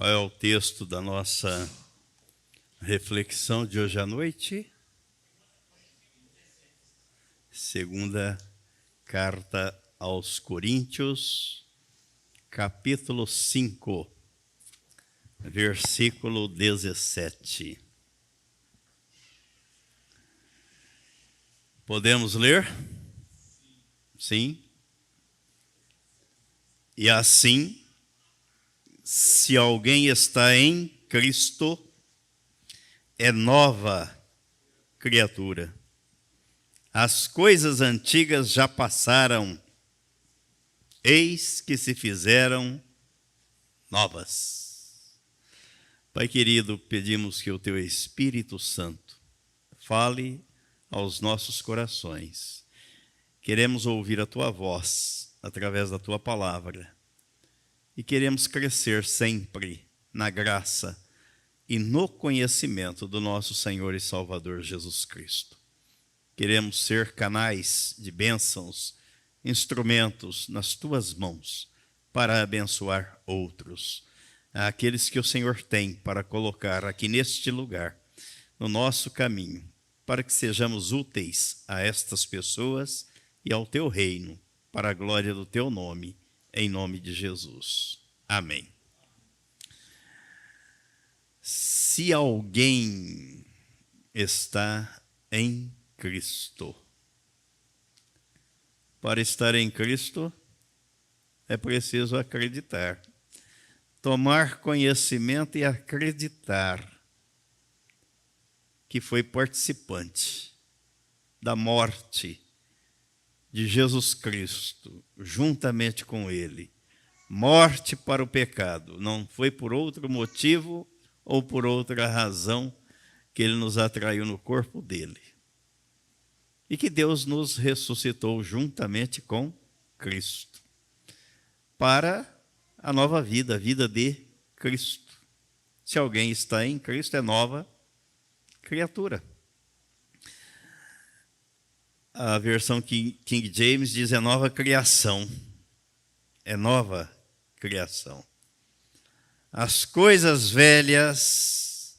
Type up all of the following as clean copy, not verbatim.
Qual é o texto da nossa reflexão de hoje à noite? Segunda carta aos Coríntios, capítulo 5, versículo 17. Podemos ler? Sim. E assim, se alguém está em Cristo, é nova criatura. As coisas antigas já passaram, eis que se fizeram novas. Pai querido, pedimos que o Teu Espírito Santo fale aos nossos corações. Queremos ouvir a Tua voz através da Tua palavra. E queremos crescer sempre na graça e no conhecimento do nosso Senhor e Salvador Jesus Cristo. Queremos ser canais de bênçãos, instrumentos nas Tuas mãos para abençoar outros, aqueles que o Senhor tem para colocar aqui neste lugar, no nosso caminho, para que sejamos úteis a estas pessoas e ao Teu reino, para a glória do Teu nome, em nome de Jesus. Amém. Se alguém está em Cristo, para estar em Cristo, é preciso acreditar, tomar conhecimento e acreditar que foi participante da morte de Jesus Cristo, juntamente com Ele. Morte para o pecado, não foi por outro motivo ou por outra razão que Ele nos atraiu no corpo dEle. E que Deus nos ressuscitou juntamente com Cristo, para a nova vida, a vida de Cristo. Se alguém está em Cristo, é nova criatura. A versão King James diz é nova criação. É nova criação. As coisas velhas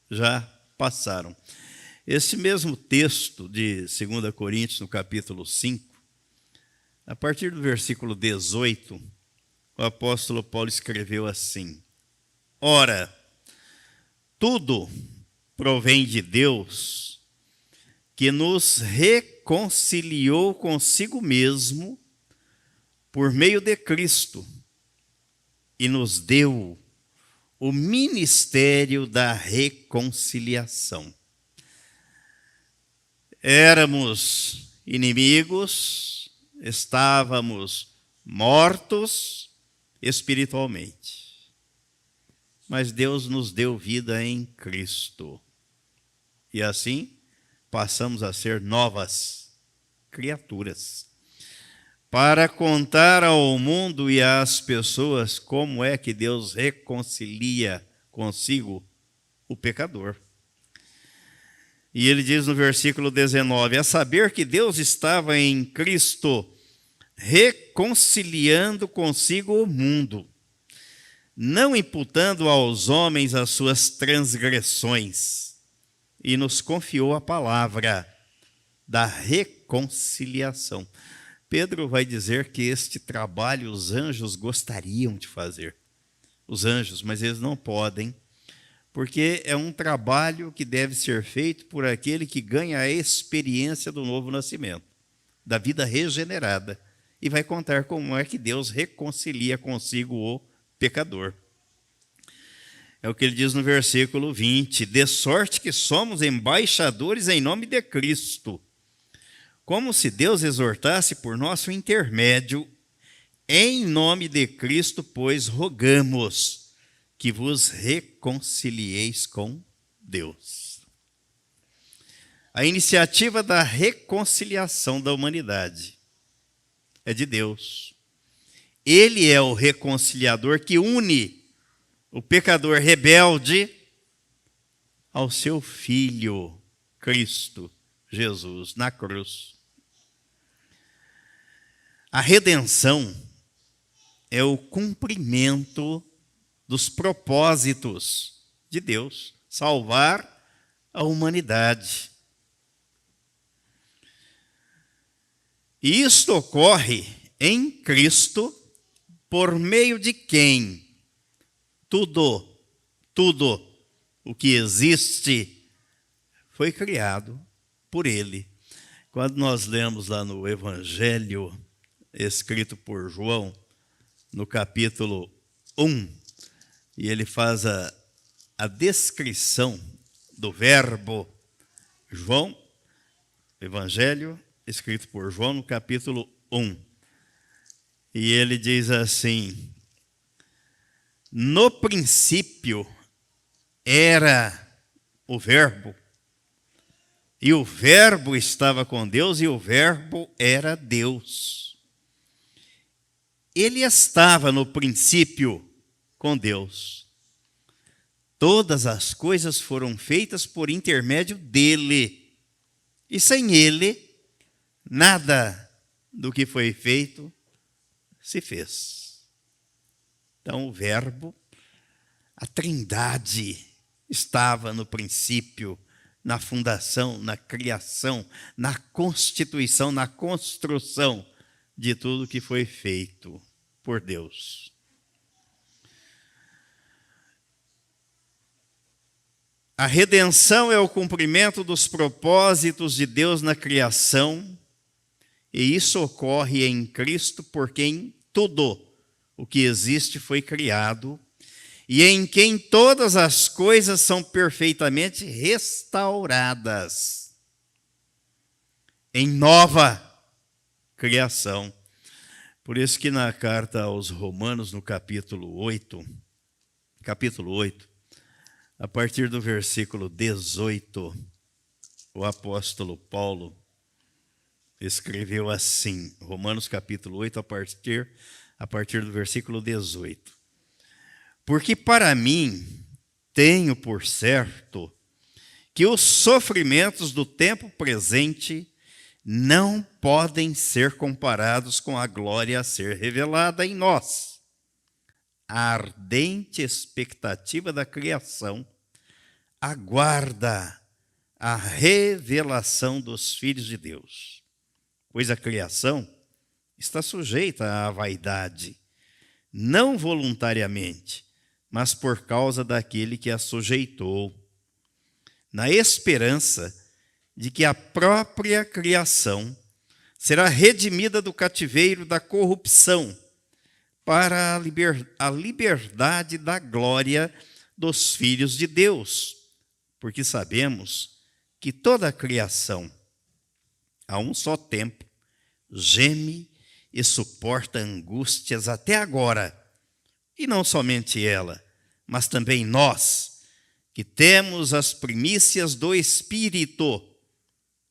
já passaram. Esse mesmo texto de 2 Coríntios, no capítulo 5, a partir do versículo 18, o apóstolo Paulo escreveu assim: Ora, tudo provém de Deus, que nos reconciliou consigo mesmo por meio de Cristo e nos deu o ministério da reconciliação. Éramos inimigos, estávamos mortos espiritualmente, mas Deus nos deu vida em Cristo. E assim, passamos a ser novas criaturas, para contar ao mundo e às pessoas como é que Deus reconcilia consigo o pecador. E ele diz no versículo 19, a saber que Deus estava em Cristo reconciliando consigo o mundo, não imputando aos homens as suas transgressões, e nos confiou a palavra da reconciliação. Pedro vai dizer que este trabalho os anjos gostariam de fazer. Os anjos, mas eles não podem, porque é um trabalho que deve ser feito por aquele que ganha a experiência do novo nascimento, da vida regenerada, e vai contar como é que Deus reconcilia consigo o pecador. É o que ele diz no versículo 20, de sorte que somos embaixadores em nome de Cristo, como se Deus exortasse por nosso intermédio, em nome de Cristo, pois rogamos que vos reconcilieis com Deus. A iniciativa da reconciliação da humanidade é de Deus. Ele é o reconciliador que une o pecador rebelde ao seu Filho, Cristo Jesus, na cruz. A redenção é o cumprimento dos propósitos de Deus, salvar a humanidade. E isto ocorre em Cristo, por meio de quem tudo o que existe foi criado por Ele. Quando nós lemos lá no Evangelho escrito por João, no capítulo 1, e ele faz a descrição do verbo. João, Evangelho escrito por João, no capítulo 1. E ele diz assim: no princípio era o verbo, e o verbo estava com Deus, e o verbo era Deus. Ele estava no princípio com Deus. Todas as coisas foram feitas por intermédio dele, e sem ele, nada do que foi feito se fez. Então, o verbo, a Trindade, estava no princípio, na fundação, na criação, na constituição, na construção de tudo que foi feito por Deus. A redenção é o cumprimento dos propósitos de Deus na criação, e isso ocorre em Cristo, por quem tudo o que existe foi criado, e em quem todas as coisas são perfeitamente restauradas em nova criação. Por isso que na carta aos Romanos, no capítulo 8, a partir do versículo 18, o apóstolo Paulo escreveu assim, Romanos capítulo 8, a partir do versículo 18. Porque para mim tenho por certo que os sofrimentos do tempo presente não podem ser comparados com a glória a ser revelada em nós. A ardente expectativa da criação aguarda a revelação dos filhos de Deus, pois a criação está sujeita à vaidade, não voluntariamente, mas por causa daquele que a sujeitou, na esperança de que a própria criação será redimida do cativeiro da corrupção para a liberdade da glória dos filhos de Deus, porque sabemos que toda a criação, a um só tempo, geme e suporta angústias até agora, e não somente ela, mas também nós, que temos as primícias do Espírito,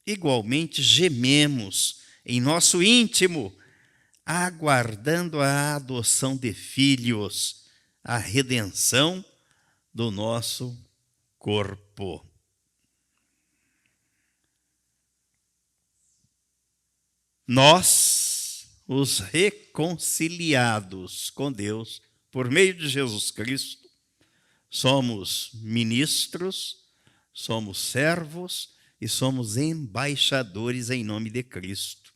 igualmente gememos em nosso íntimo, aguardando a adoção de filhos, a redenção do nosso corpo. Nós, os reconciliados com Deus, por meio de Jesus Cristo, somos ministros, somos servos e somos embaixadores em nome de Cristo.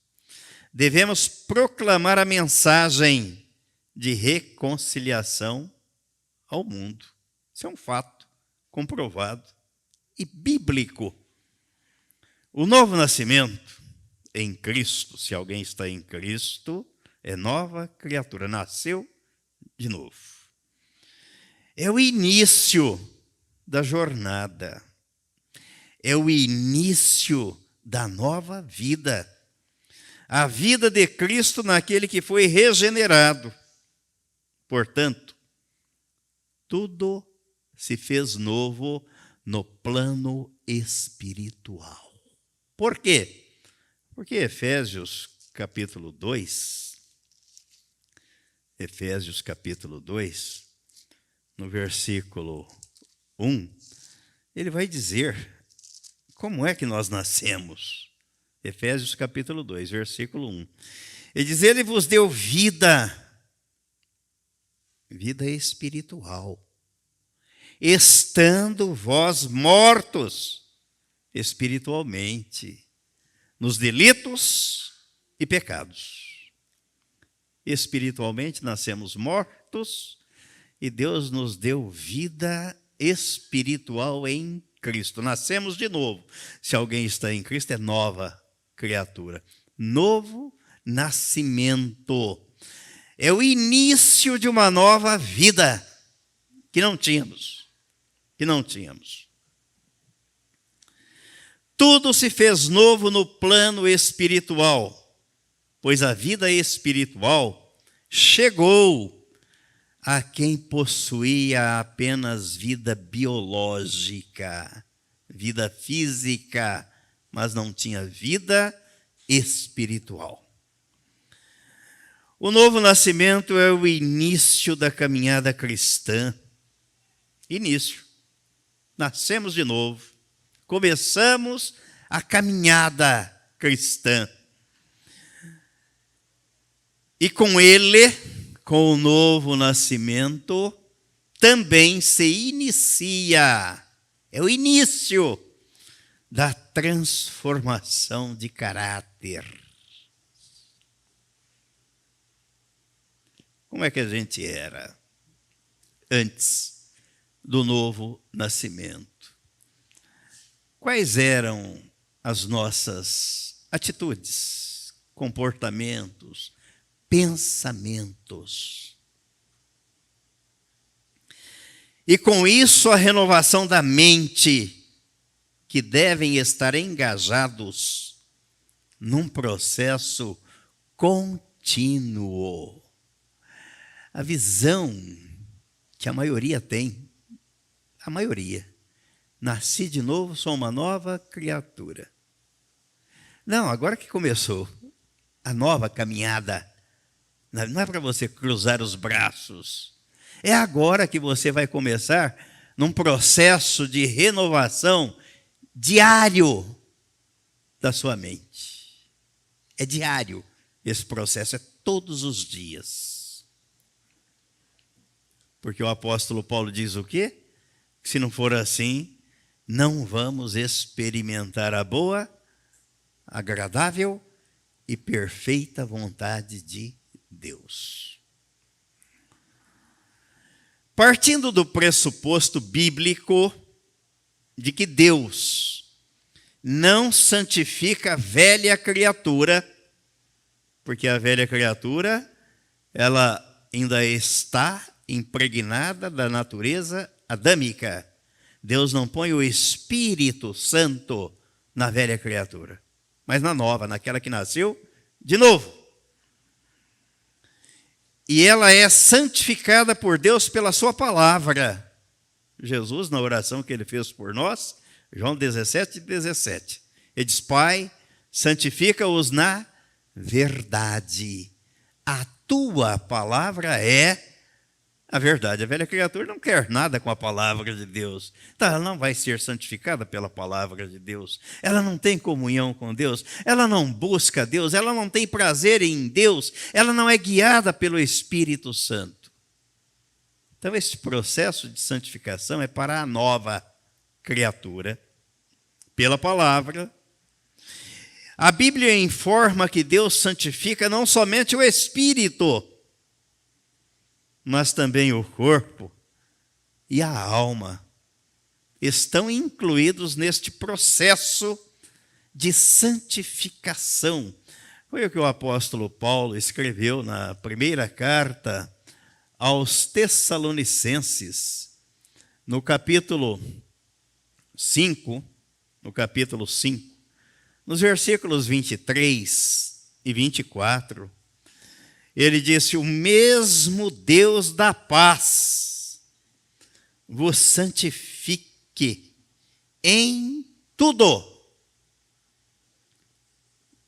Devemos proclamar a mensagem de reconciliação ao mundo. Isso é um fato comprovado e bíblico. O novo nascimento em Cristo, se alguém está em Cristo, é nova criatura, nasceu de novo. É o início da jornada, é o início da nova vida, a vida de Cristo naquele que foi regenerado. Portanto, tudo se fez novo no plano espiritual. Por quê? Porque Efésios capítulo 2, no versículo 1, ele vai dizer como é que nós nascemos. Efésios capítulo 2, versículo 1. Ele diz: ele vos deu vida vida espiritual. Estando vós mortos espiritualmente, nos delitos e pecados. Espiritualmente nascemos mortos e Deus nos deu vida espiritual em Cristo. Nascemos de novo. Se alguém está em Cristo, é nova criatura. Novo nascimento. É o início de uma nova vida que não tínhamos. Tudo se fez novo no plano espiritual, pois a vida espiritual chegou a quem possuía apenas vida biológica, vida física, mas não tinha vida espiritual. O novo nascimento é o início da caminhada cristã. Início. Nascemos de novo. Começamos a caminhada cristã. E com ele, com o novo nascimento, também se inicia, é o início da transformação de caráter. Como é que a gente era antes do novo nascimento? Quais eram as nossas atitudes, comportamentos, pensamentos? E com isso a renovação da mente, que devem estar engajados num processo contínuo. A visão que a maioria tem, nasci de novo, sou uma nova criatura. Não, agora que começou a nova caminhada, não é para você cruzar os braços. É agora que você vai começar num processo de renovação diário da sua mente. É diário esse processo, é todos os dias. Porque o apóstolo Paulo diz o quê? Que se não for assim, não vamos experimentar a boa, agradável e perfeita vontade de Deus. Partindo do pressuposto bíblico de que Deus não santifica a velha criatura, porque a velha criatura, ela ainda está impregnada da natureza adâmica. Deus não põe o Espírito Santo na velha criatura, mas na nova, naquela que nasceu de novo. E ela é santificada por Deus pela sua palavra. Jesus, na oração que ele fez por nós, João 17:17, ele diz: Pai, santifica-os na verdade. A tua palavra é a verdade. A velha criatura não quer nada com a palavra de Deus. Então, ela não vai ser santificada pela palavra de Deus. Ela não tem comunhão com Deus. Ela não busca Deus. Ela não tem prazer em Deus. Ela não é guiada pelo Espírito Santo. Então, esse processo de santificação é para a nova criatura, pela palavra. A Bíblia informa que Deus santifica não somente o Espírito, mas também o corpo e a alma estão incluídos neste processo de santificação. Foi o que o apóstolo Paulo escreveu na primeira carta aos Tessalonicenses, no capítulo 5, nos versículos 23 e 24, ele disse: o mesmo Deus da paz vos santifique em tudo,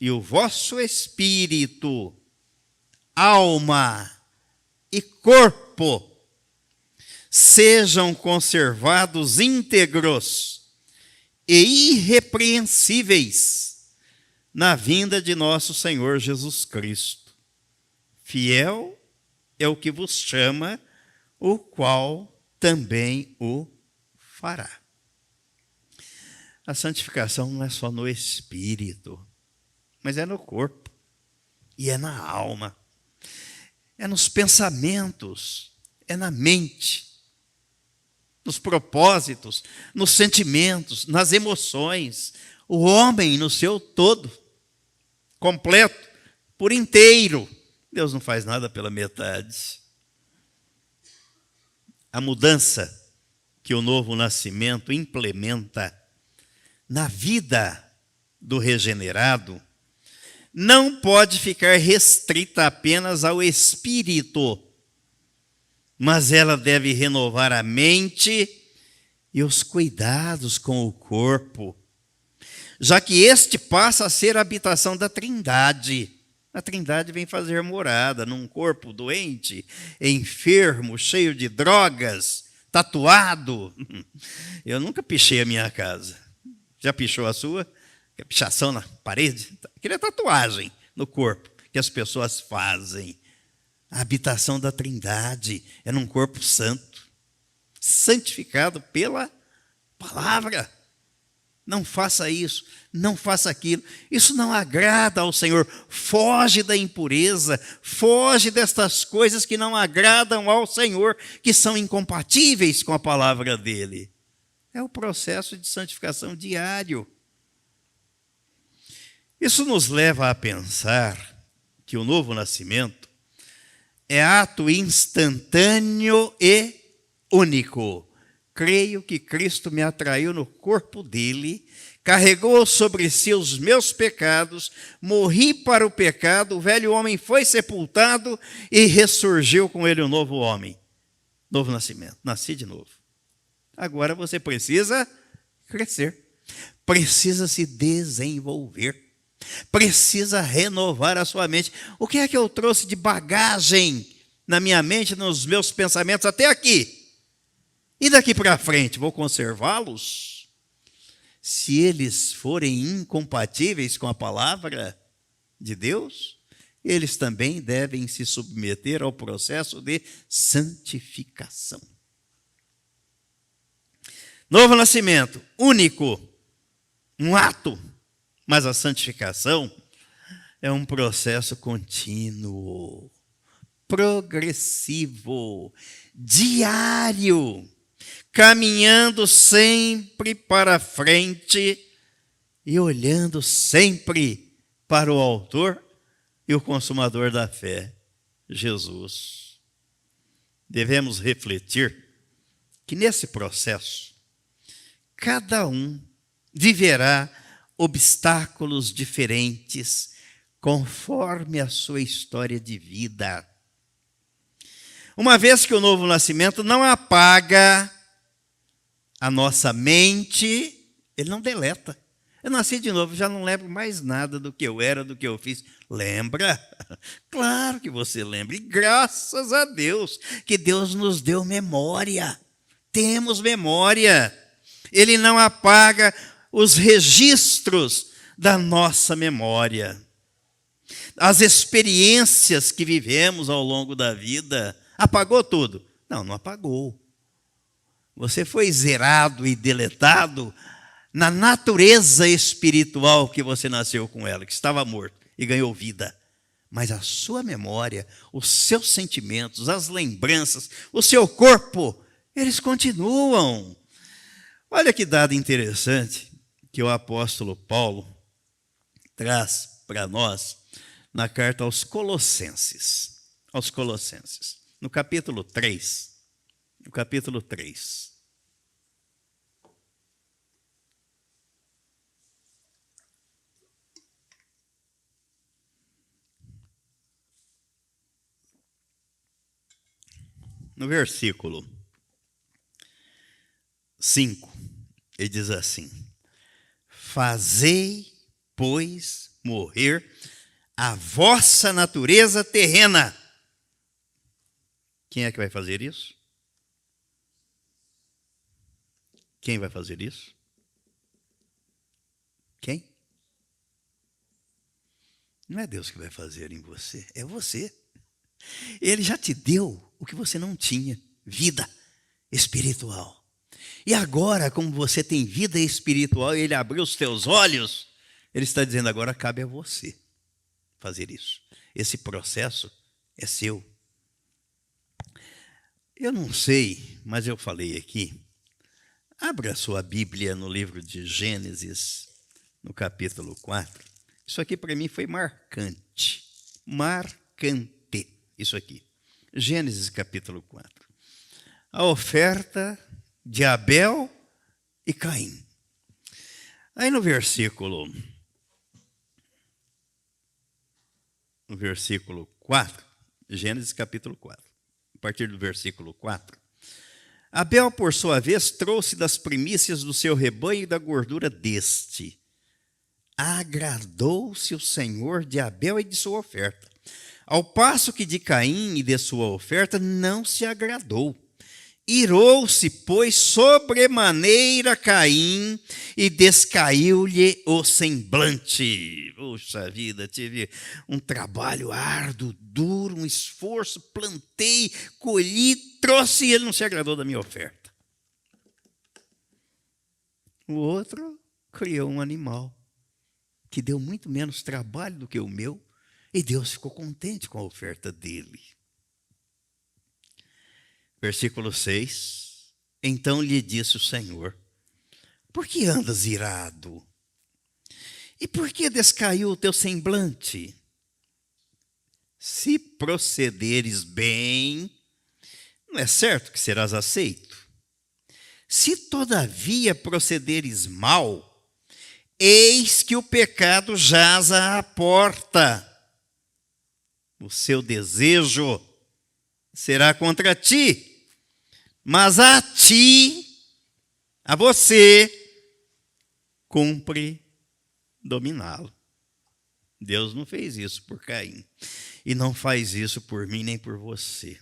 e o vosso espírito, alma e corpo sejam conservados íntegros e irrepreensíveis na vinda de nosso Senhor Jesus Cristo. Fiel é o que vos chama, o qual também o fará. A santificação não é só no espírito, mas é no corpo e é na alma, é nos pensamentos, é na mente, nos propósitos, nos sentimentos, nas emoções. O homem no seu todo, completo, por inteiro. Deus não faz nada pela metade. A mudança que o novo nascimento implementa na vida do regenerado não pode ficar restrita apenas ao espírito, mas ela deve renovar a mente e os cuidados com o corpo, já que este passa a ser a habitação da Trindade. A Trindade vem fazer morada num corpo doente, enfermo, cheio de drogas, tatuado. Eu nunca pichei a minha casa. Já pichou a sua? Que é pichação na parede? Aquilo é tatuagem no corpo que as pessoas fazem. A habitação da Trindade é num corpo santo, santificado pela palavra. Não faça isso, não faça aquilo. Isso não agrada ao Senhor. Foge da impureza, foge destas coisas que não agradam ao Senhor, que são incompatíveis com a palavra dele. É o processo de santificação diário. Isso nos leva a pensar que o novo nascimento é ato instantâneo e único. Creio que Cristo me atraiu no corpo dele, carregou sobre si os meus pecados, morri para o pecado, o velho homem foi sepultado e ressurgiu com ele um novo homem. Novo nascimento, nasci de novo. Agora você precisa crescer, precisa se desenvolver, precisa renovar a sua mente. O que é que eu trouxe de bagagem na minha mente, nos meus pensamentos até aqui? E daqui para frente, vou conservá-los? Se eles forem incompatíveis com a palavra de Deus, eles também devem se submeter ao processo de santificação. Novo nascimento, único, um ato, mas a santificação é um processo contínuo, progressivo, diário, caminhando sempre para frente e olhando sempre para o autor e o consumador da fé, Jesus. Devemos refletir que nesse processo, cada um viverá obstáculos diferentes conforme a sua história de vida. Uma vez que o novo nascimento não apaga a nossa mente, ele não deleta. Eu nasci de novo, já não lembro mais nada do que eu era, do que eu fiz. Lembra? Claro que você lembra. E graças a Deus, que Deus nos deu memória. Temos memória. Ele não apaga os registros da nossa memória. As experiências que vivemos ao longo da vida. Apagou tudo? Não, não apagou. Você foi zerado e deletado na natureza espiritual que você nasceu com ela, que estava morto e ganhou vida. Mas a sua memória, os seus sentimentos, as lembranças, o seu corpo, eles continuam. Olha que dado interessante que o apóstolo Paulo traz para nós na carta aos Colossenses. Aos Colossenses, no capítulo 3. No capítulo 3. No versículo 5, ele diz assim: fazei, pois, morrer a vossa natureza terrena. Quem é que vai fazer isso? Quem vai fazer isso? Quem? Não é Deus que vai fazer em você, é você. Ele já te deu o que você não tinha, vida espiritual. E agora, como você tem vida espiritual e ele abriu os teus olhos, ele está dizendo, agora cabe a você fazer isso. Esse processo é seu. Eu não sei, mas eu falei aqui. Abra a sua Bíblia no livro de Gênesis, no capítulo 4. Isso aqui para mim foi marcante. Marcante, isso aqui. Gênesis capítulo 4. A oferta de Abel e Caim. Aí no versículo 4, Gênesis capítulo 4, a partir do versículo 4, Abel, por sua vez, trouxe das primícias do seu rebanho e da gordura deste. Agradou-se o Senhor de Abel e de sua oferta, ao passo que de Caim e de sua oferta não se agradou. Irou-se, pois, sobremaneira Caim e descaiu-lhe o semblante. Puxa vida, tive um trabalho árduo, duro, um esforço, plantei, colhi, trouxe e ele não se agradou da minha oferta. O outro criou um animal que deu muito menos trabalho do que o meu e Deus ficou contente com a oferta dele. Versículo 6, então lhe disse o Senhor, por que andas irado? E por que descaiu o teu semblante? Se procederes bem, não é certo que serás aceito. Se todavia procederes mal, eis que o pecado jaz à porta. O seu desejo será contra ti. Mas a ti, a você, cumpre dominá-lo. Deus não fez isso por Caim. E não faz isso por mim nem por você.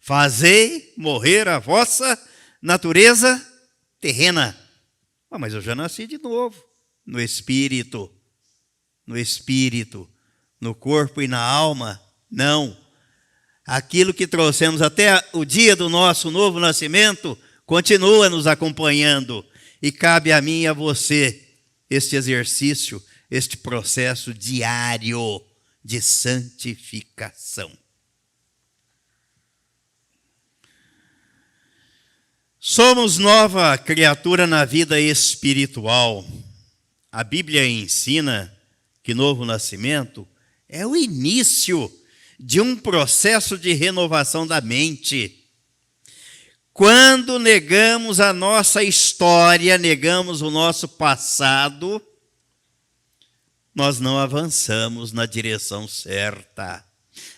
Fazei morrer a vossa natureza terrena. Mas eu já nasci de novo. No espírito. No espírito. No corpo e na alma. Não. Aquilo que trouxemos até o dia do nosso novo nascimento continua nos acompanhando. E cabe a mim e a você este exercício, este processo diário de santificação. Somos nova criatura na vida espiritual. A Bíblia ensina que novo nascimento é o início de um processo de renovação da mente. Quando negamos a nossa história, negamos o nosso passado, nós não avançamos na direção certa.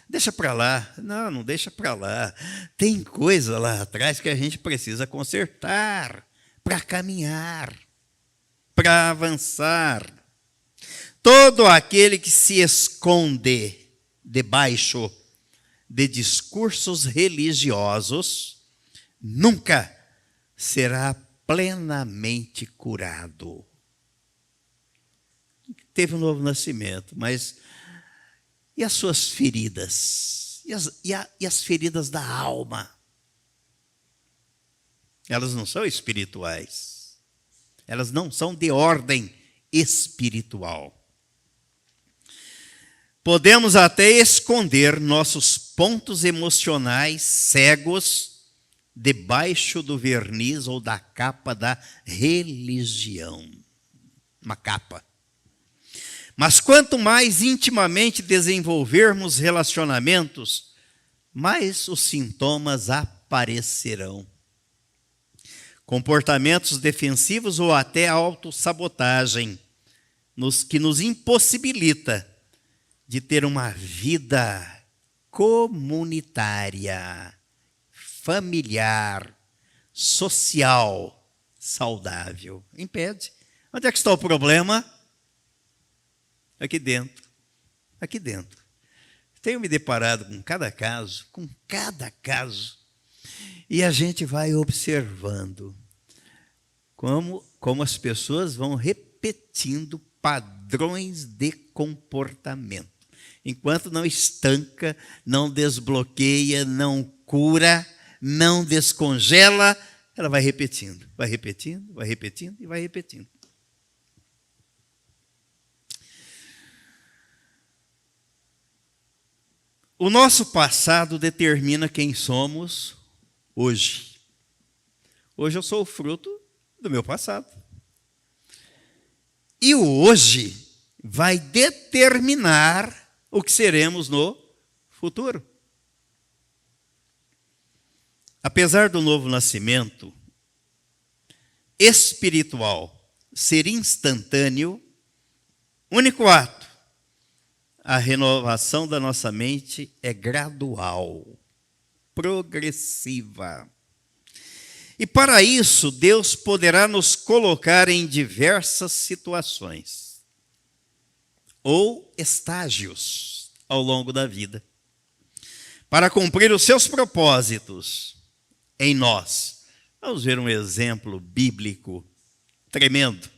Deixa para lá. Não deixa para lá. Tem coisa lá atrás que a gente precisa consertar para caminhar, para avançar. Todo aquele que se esconde debaixo de discursos religiosos nunca será plenamente curado. Teve um novo nascimento, mas e as suas feridas? E as feridas da alma? Elas não são espirituais. Elas não são de ordem espiritual. Podemos até esconder nossos pontos emocionais cegos debaixo do verniz ou da capa da religião. Uma capa. Mas quanto mais intimamente desenvolvermos relacionamentos, mais os sintomas aparecerão. Comportamentos defensivos ou até autossabotagem, que nos impossibilita de ter uma vida comunitária, familiar, social, saudável. Impede. Onde é que está o problema? Aqui dentro. Aqui dentro. Tenho me deparado com cada caso, e a gente vai observando como as pessoas vão repetindo padrões de comportamento. Enquanto não estanca, não desbloqueia, não cura, não descongela, ela vai repetindo, vai repetindo, vai repetindo e vai repetindo. O nosso passado determina quem somos hoje. Hoje eu sou o fruto do meu passado. E o hoje vai determinar o que seremos no futuro. Apesar do novo nascimento espiritual ser instantâneo, único ato, a renovação da nossa mente é gradual, progressiva. E para isso, Deus poderá nos colocar em diversas situações ou estágios ao longo da vida, para cumprir os seus propósitos em nós. Vamos ver um exemplo bíblico tremendo,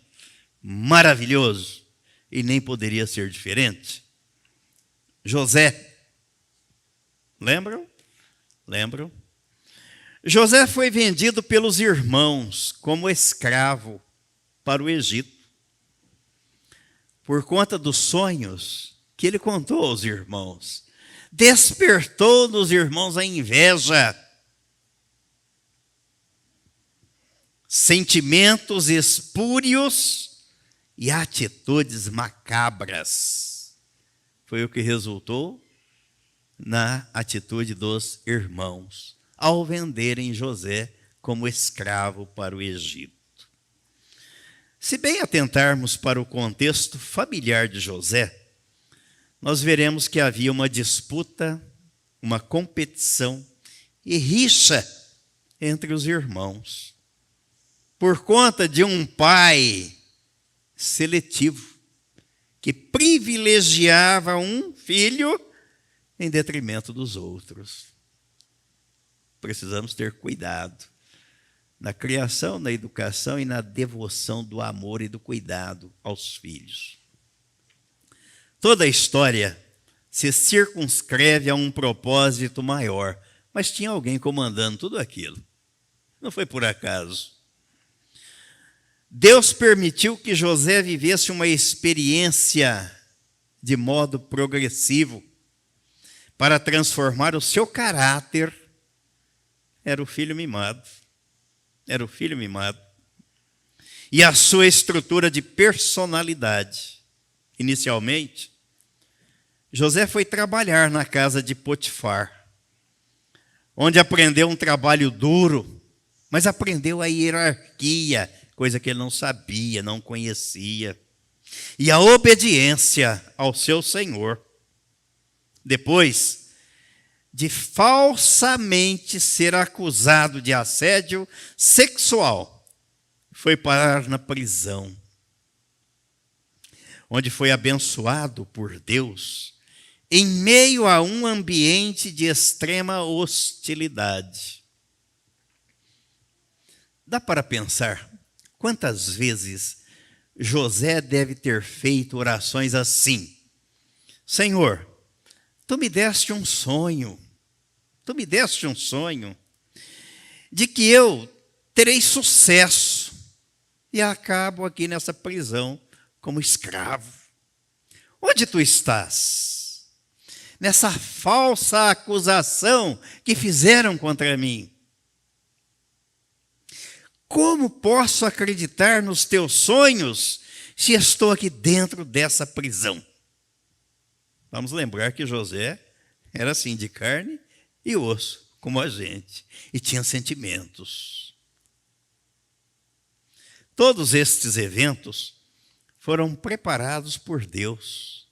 maravilhoso, e nem poderia ser diferente. José. Lembram? Lembram? José foi vendido pelos irmãos como escravo para o Egito, por conta dos sonhos que ele contou aos irmãos. Despertou nos irmãos a inveja, sentimentos espúrios e atitudes macabras. Foi o que resultou na atitude dos irmãos, ao venderem José como escravo para o Egito. Se bem atentarmos para o contexto familiar de José, nós veremos que havia uma disputa, uma competição e rixa entre os irmãos, por conta de um pai seletivo, que privilegiava um filho em detrimento dos outros. Precisamos ter cuidado na criação, na educação e na devoção do amor e do cuidado aos filhos. Toda a história se circunscreve a um propósito maior, mas tinha alguém comandando tudo aquilo. Não foi por acaso. Deus permitiu que José vivesse uma experiência de modo progressivo para transformar o seu caráter. Era o filho mimado. Era o filho mimado. E a sua estrutura de personalidade. Inicialmente, José foi trabalhar na casa de Potifar, onde aprendeu um trabalho duro, mas aprendeu a hierarquia, coisa que ele não sabia, não conhecia, e a obediência ao seu Senhor. Depois de falsamente ser acusado de assédio sexual, foi parar na prisão, onde foi abençoado por Deus em meio a um ambiente de extrema hostilidade. Dá para pensar quantas vezes José deve ter feito orações assim: Senhor, Tu me deste um sonho de que eu terei sucesso e acabo aqui nessa prisão como escravo. Onde Tu estás? Nessa falsa acusação que fizeram contra mim. Como posso acreditar nos Teus sonhos se estou aqui dentro dessa prisão? Vamos lembrar que José era assim, de carne e osso, como a gente, e tinha sentimentos. Todos estes eventos foram preparados por Deus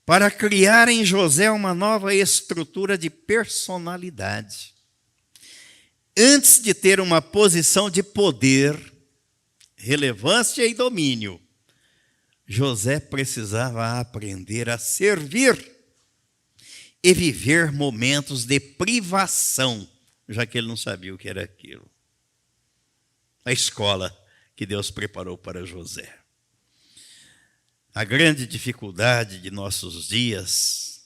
para criar em José uma nova estrutura de personalidade. Antes de ter uma posição de poder, relevância e domínio, José precisava aprender a servir e viver momentos de privação, já que ele não sabia o que era aquilo. A escola que Deus preparou para José. A grande dificuldade de nossos dias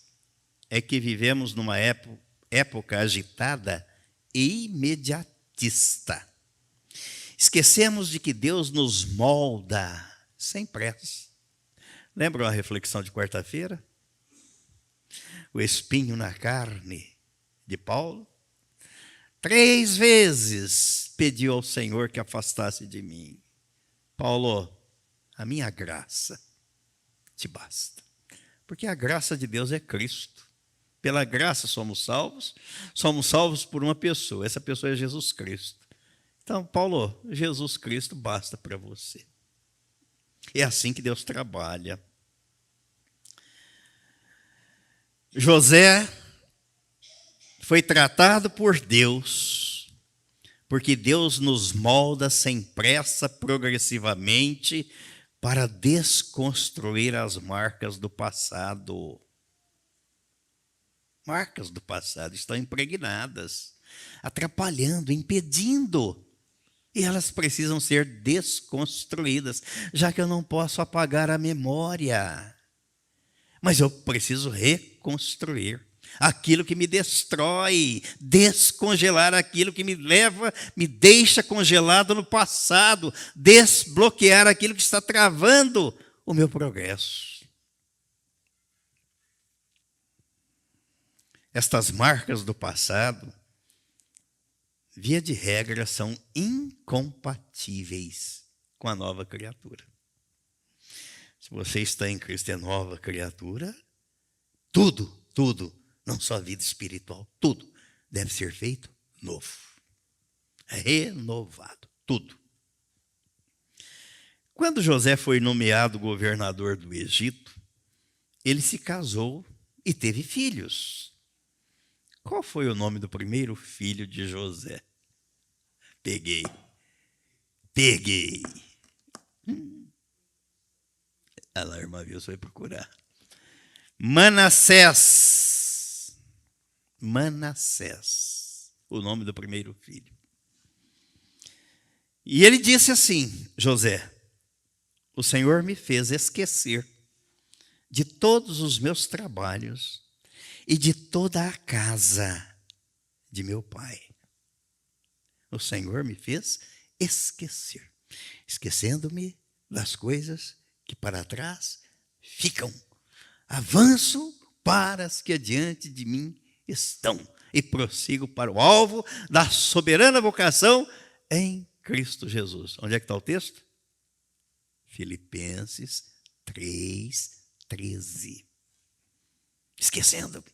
é que vivemos numa época agitada e imediatista. Esquecemos de que Deus nos molda sem pressa. Lembram a reflexão de quarta-feira? O espinho na carne de Paulo? 3 vezes pediu ao Senhor que afastasse de mim. Paulo, a minha graça te basta. Porque a graça de Deus é Cristo. Pela graça somos salvos por uma pessoa. Essa pessoa é Jesus Cristo. Então, Paulo, Jesus Cristo basta para você. É assim que Deus trabalha. José foi tratado por Deus, porque Deus nos molda sem pressa, progressivamente, para desconstruir as marcas do passado. Marcas do passado estão impregnadas, atrapalhando, impedindo. E elas precisam ser desconstruídas, já que eu não posso apagar a memória. Mas eu preciso reconstruir aquilo que me destrói, descongelar aquilo que me deixa congelado no passado, desbloquear aquilo que está travando o meu progresso. Estas marcas do passado, via de regra, são incompatíveis com a nova criatura. Se você está em Cristo, é nova criatura, tudo, não só a vida espiritual, tudo deve ser feito novo, renovado, tudo. Quando José foi nomeado governador do Egito, ele se casou e teve filhos. Qual foi o nome do primeiro filho de José? Peguei. A lá, irmã Vilsa foi procurar. Manassés, o nome do primeiro filho. E ele disse assim, José, o Senhor me fez esquecer de todos os meus trabalhos e de toda a casa de meu pai. O Senhor me fez esquecer, esquecendo-me das coisas que para trás ficam. Avanço para as que adiante de mim estão e prossigo para o alvo da soberana vocação em Cristo Jesus. Onde é que está o texto? Filipenses 3:13. Esquecendo-me.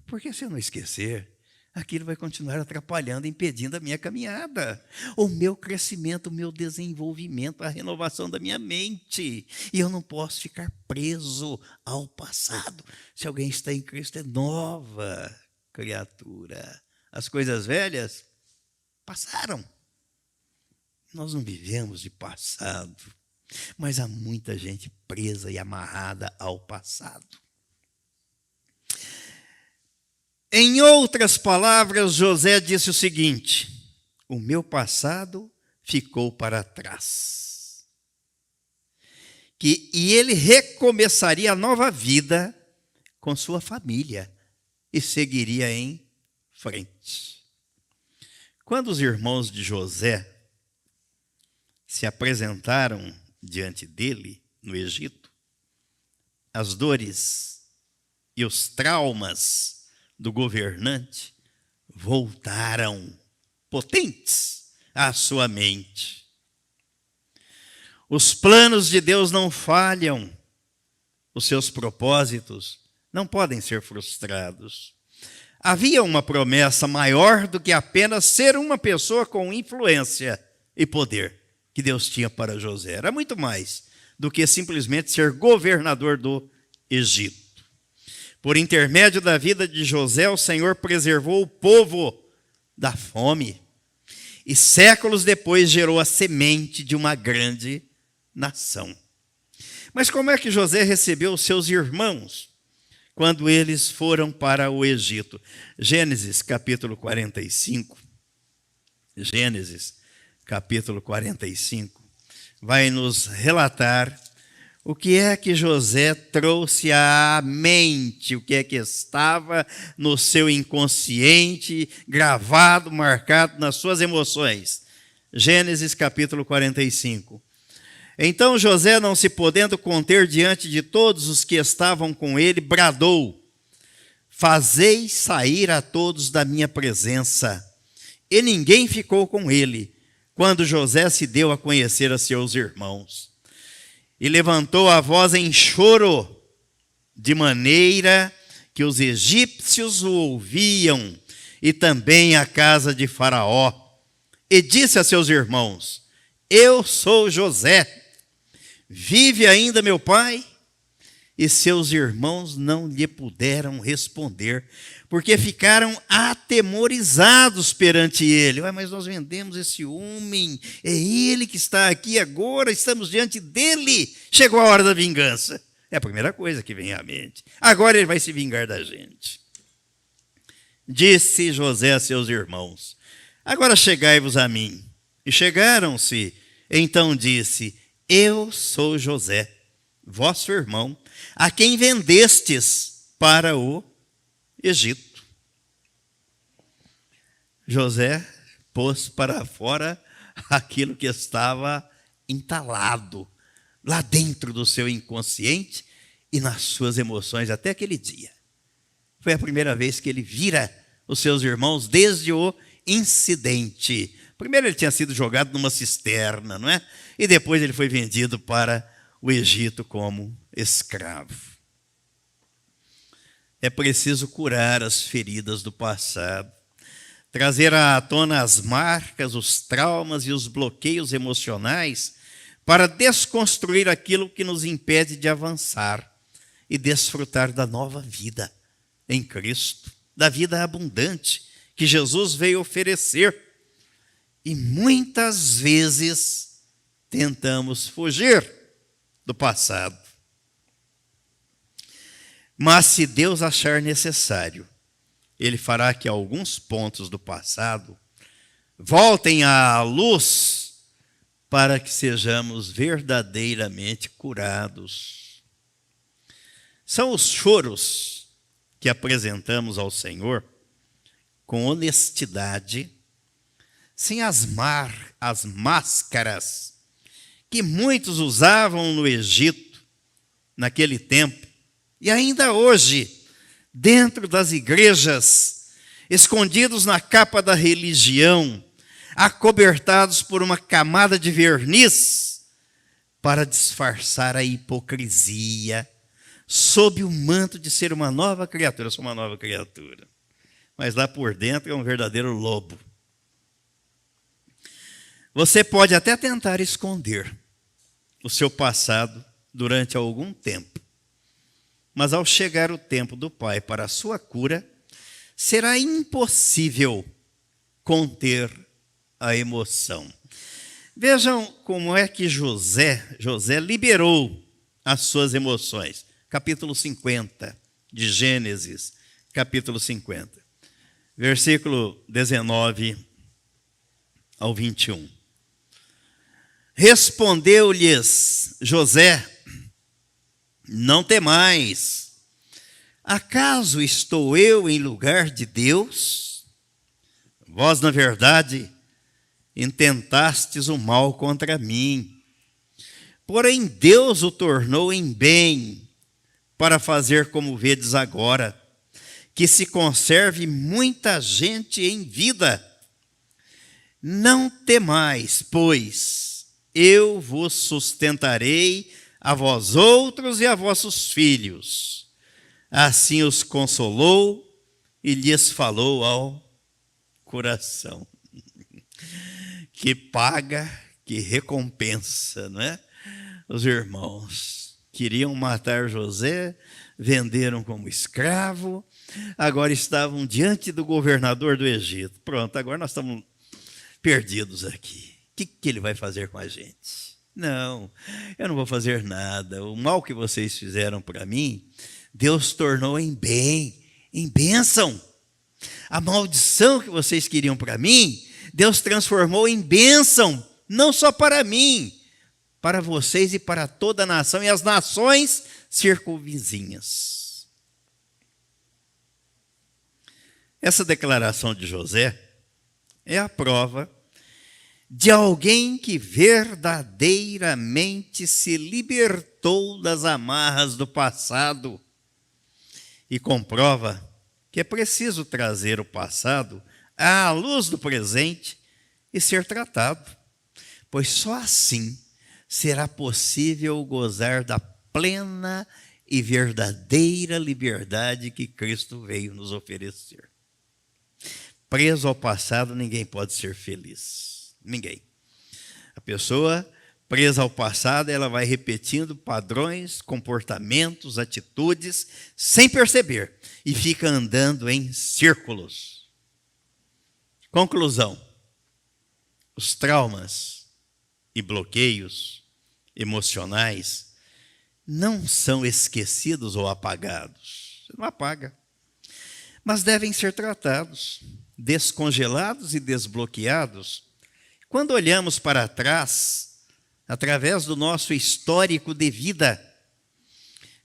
Porque se eu não esquecer, aquilo vai continuar atrapalhando, impedindo a minha caminhada, o meu crescimento, o meu desenvolvimento, a renovação da minha mente. E eu não posso ficar preso ao passado. Se alguém está em Cristo, é nova criatura. As coisas velhas passaram. Nós não vivemos de passado, mas há muita gente presa e amarrada ao passado. Em outras palavras, José disse o seguinte: o meu passado ficou para trás. E ele recomeçaria a nova vida com sua família e seguiria em frente. Quando os irmãos de José se apresentaram diante dele no Egito, as dores e os traumas do governante voltaram potentes à sua mente. Os planos de Deus não falham, os seus propósitos não podem ser frustrados. Havia uma promessa maior do que apenas ser uma pessoa com influência e poder que Deus tinha para José. Era muito mais do que simplesmente ser governador do Egito. Por intermédio da vida de José, o Senhor preservou o povo da fome. E séculos depois gerou a semente de uma grande nação. Mas como é que José recebeu os seus irmãos quando eles foram para o Egito? Gênesis capítulo 45. Gênesis capítulo 45 vai nos relatar O que é que José trouxe à mente? O que é que estava no seu inconsciente, gravado, marcado nas suas emoções? Gênesis capítulo 45. Então José, não se podendo conter diante de todos os que estavam com ele, bradou: fazei sair a todos da minha presença. E ninguém ficou com ele, quando José se deu a conhecer a seus irmãos. E levantou a voz em choro, de maneira que os egípcios o ouviam, e também a casa de Faraó. E disse a seus irmãos: eu sou José. Vive ainda meu pai? E seus irmãos não lhe puderam responder, porque ficaram atemorizados perante ele. Mas nós vendemos esse homem, é ele que está aqui agora, estamos diante dele. Chegou a hora da vingança. É a primeira coisa que vem à mente. Agora ele vai se vingar da gente. Disse José a seus irmãos: agora chegai-vos a mim. E chegaram-se. Então disse: eu sou José, vosso irmão, a quem vendestes para o Egito. José pôs para fora aquilo que estava entalado lá dentro do seu inconsciente e nas suas emoções até aquele dia. Foi a primeira vez que ele vira os seus irmãos desde o incidente. Primeiro ele tinha sido jogado numa cisterna, não é? E depois ele foi vendido para o Egito como escravo. É preciso curar as feridas do passado, trazer à tona as marcas, os traumas e os bloqueios emocionais para desconstruir aquilo que nos impede de avançar e desfrutar da nova vida em Cristo, da vida abundante que Jesus veio oferecer. E muitas vezes tentamos fugir do passado. Mas se Deus achar necessário, Ele fará que alguns pontos do passado voltem à luz para que sejamos verdadeiramente curados. São os choros que apresentamos ao Senhor com honestidade, sem as máscaras que muitos usavam no Egito naquele tempo, e ainda hoje, dentro das igrejas, escondidos na capa da religião, acobertados por uma camada de verniz, para disfarçar a hipocrisia, sob o manto de ser uma nova criatura. Eu sou uma nova criatura, mas lá por dentro é um verdadeiro lobo. Você pode até tentar esconder o seu passado durante algum tempo, mas ao chegar o tempo do Pai para a sua cura, será impossível conter a emoção. Vejam como é que José liberou as suas emoções. Capítulo 50 de Gênesis, capítulo 50, versículo 19 ao 21. Respondeu-lhes José: não temais, acaso estou eu em lugar de Deus? Vós, na verdade, intentastes o mal contra mim, porém Deus o tornou em bem, para fazer como vedes agora, que se conserve muita gente em vida. Não temais, pois eu vos sustentarei a vós outros e a vossos filhos. Assim os consolou e lhes falou ao coração. Que paga, que recompensa, não é? Os irmãos queriam matar José, venderam como escravo, agora estavam diante do governador do Egito. Pronto, agora nós estamos perdidos aqui. O que ele vai fazer com a gente? Não, eu não vou fazer nada. O mal que vocês fizeram para mim, Deus tornou em bem, em bênção. A maldição que vocês queriam para mim, Deus transformou em bênção, não só para mim, para vocês e para toda a nação e as nações circunvizinhas. Essa declaração de José é a prova de alguém que verdadeiramente se libertou das amarras do passado e comprova que é preciso trazer o passado à luz do presente e ser tratado, pois só assim será possível gozar da plena e verdadeira liberdade que Cristo veio nos oferecer. Preso ao passado, ninguém pode ser feliz. Ninguém. A pessoa presa ao passado, ela vai repetindo padrões, comportamentos, atitudes, sem perceber, e fica andando em círculos. Conclusão: os traumas e bloqueios emocionais não são esquecidos ou apagados. Você não apaga. Mas devem ser tratados, descongelados e desbloqueados. Quando olhamos para trás, através do nosso histórico de vida,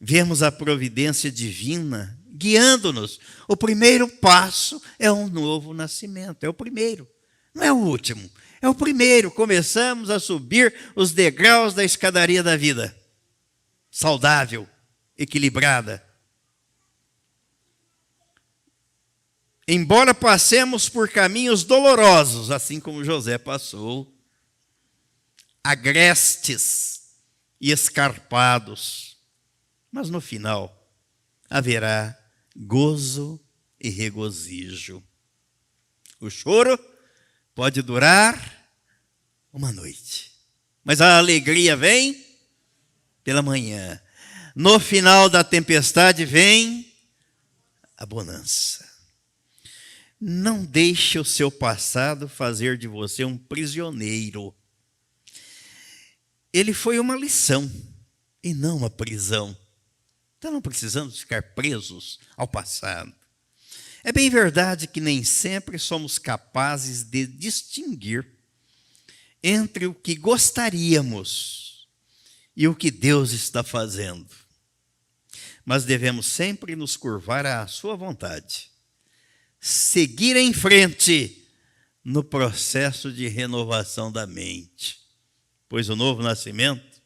vemos a providência divina guiando-nos. O primeiro passo é um novo nascimento, é o primeiro, não é o último, é o primeiro. Começamos a subir os degraus da escadaria da vida, saudável, equilibrada. Embora passemos por caminhos dolorosos, assim como José passou, agrestes e escarpados, mas no final haverá gozo e regozijo. O choro pode durar uma noite, mas a alegria vem pela manhã. No final da tempestade vem a bonança. Não deixe o seu passado fazer de você um prisioneiro. Ele foi uma lição e não uma prisão. Então não precisamos ficar presos ao passado. É bem verdade que nem sempre somos capazes de distinguir entre o que gostaríamos e o que Deus está fazendo. Mas devemos sempre nos curvar à sua vontade. Seguir em frente no processo de renovação da mente, pois o novo nascimento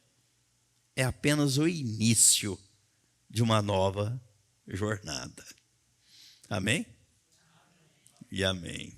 é apenas o início de uma nova jornada. Amém? E amém.